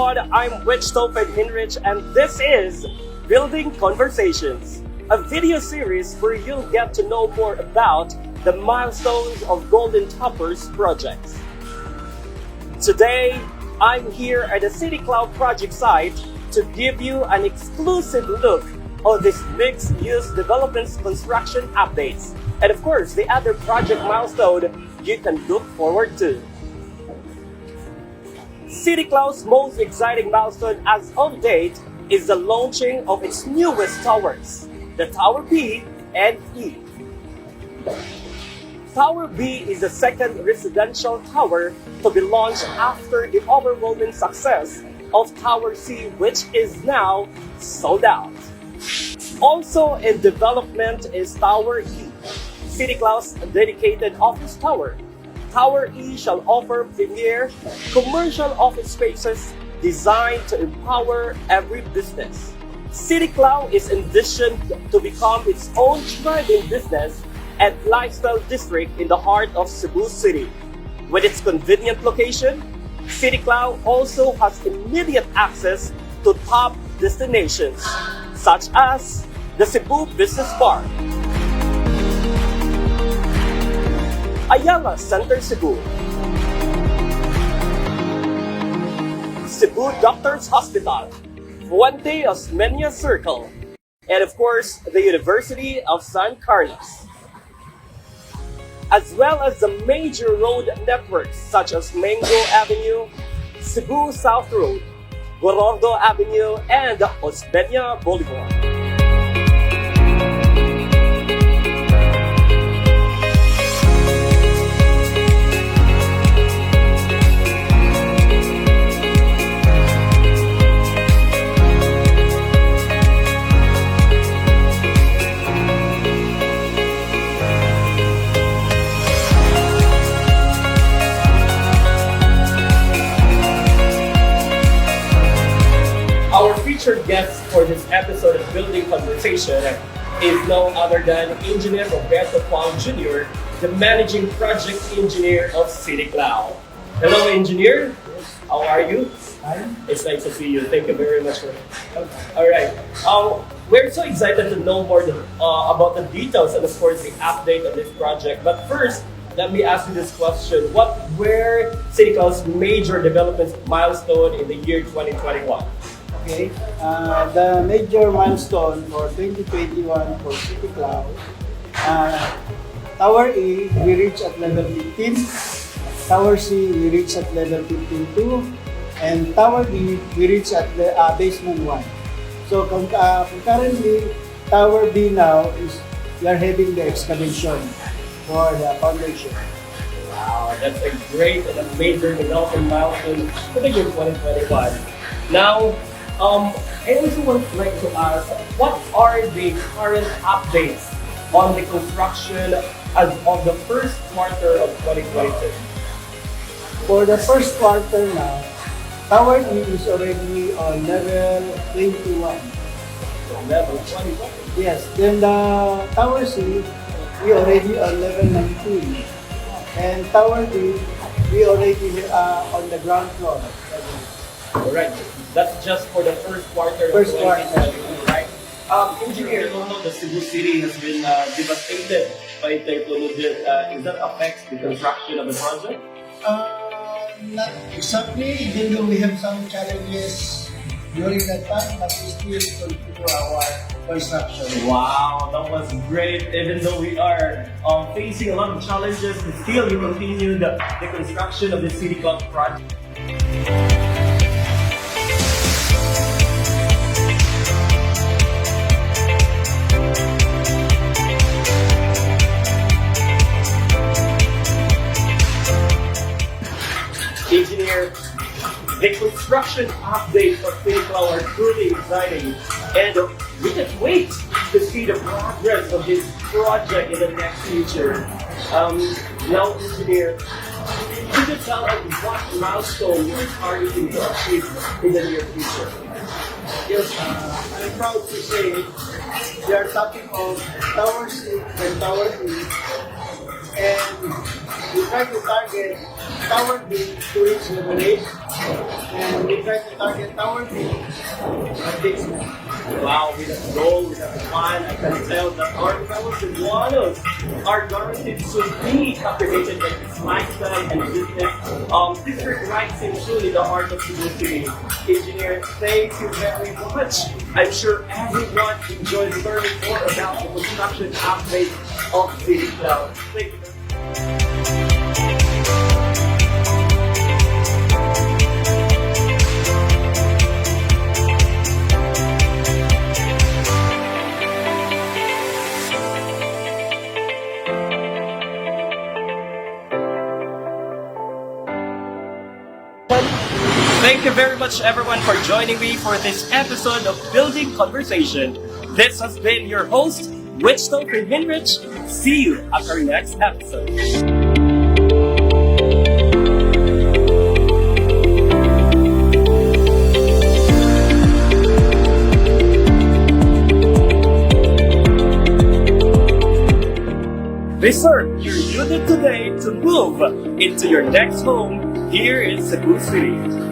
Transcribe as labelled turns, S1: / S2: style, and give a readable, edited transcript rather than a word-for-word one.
S1: everyone, I'm Wichthofen Hinrich and this is Building Conversations, a video series where you'll get to know more about the milestones of Golden Toppers projects. Today, I'm here at the City Cloud project site to give you an exclusive look of this mixed-use development's construction updates, and of course, the other project milestone you can look forward to. City Cloud's most exciting milestone as of date is the launching of its newest towers, the Tower B and E. Tower B is the second residential tower to be launched after the overwhelming success of Tower C, which is now sold out. Also in development is Tower E, City Cloud's dedicated office tower. Tower E shall offer premier commercial office spaces designed to empower every business. City Cloud is envisioned to become its own thriving business and lifestyle district in the heart of Cebu City. With its convenient location, City Cloud also has immediate access to top destinations, such as the Cebu Business Park, Ayala Center Cebu, Cebu Doctors Hospital, Fuente Osmeña Circle, and of course, the University of San Carlos, as well as the major road networks such as Mango Avenue, Cebu South Road, Gorordo Avenue, and Osmeña Boulevard. Our featured guest for this episode of Building Conversation is no other than Engineer Roberto Kwang Jr., the Managing Project Engineer of City Cloud. Hello, Engineer. How are you?
S2: Hi.
S1: It's nice to see you. Thank you very much for it. All right. We're so excited to know more about the details and, of course, the update of this project. But first, let me ask you this question. What were City Cloud's major development milestone in the year 2021?
S2: Okay. The major milestone for 2021 for City Cloud, Tower E, we reached at level 15. Tower C, we reached at level 15.2. And Tower D, we reached at the basement 1. So concurrently, Tower B now is we are having the excavation for the foundation.
S1: Wow, that's a great and a major development milestone for the year 2021. Now, I also would like to ask, what are the current updates on the construction as of the first quarter of 2022?
S2: For the first quarter now, Tower E is already on level 21.
S1: Level 21?
S2: Yes, then the Tower C, we already on level 19. And Tower D, we already on the ground floor.
S1: Alright, that's just for the first quarter
S2: First
S1: of
S2: quarter.
S1: 2022, right? Engineer, the Cebu City has been devastated by Typhoon. Is that affect the construction of the project?
S2: Not exactly, even though we have some challenges during that time, but we still continue our construction.
S1: Wow, that was great. Even though we are facing a lot of challenges, still you continue the construction of the City Cloud project. Engineer, the construction updates for City Cloud are truly exciting, and we can't wait to see the progress of this project in the next future. Now, Engineer, could you tell us what milestone you're targeting to achieve in the near future?
S2: Yes, I'm proud to say we are talking of Tower C and Tower E, and we try to target Tower D to reach level 8 And we try to target Tower B at basement.
S1: Wow, with a goal, with a plan, I can tell that our fellow Cebuanos are guaranteed to be captivated by this lifestyle and business. District writes in truly the heart of Cebu City. Engineer, thank you very much. I'm sure everyone enjoyed learning more about the construction aspect of City Cloud. Thank you. Thank you very much everyone for joining me for this episode of Building Conversation. This has been your host, Wichtel Hinrich. See you at our next episode. Reserve your unit today to move into your next home here in Cebu City.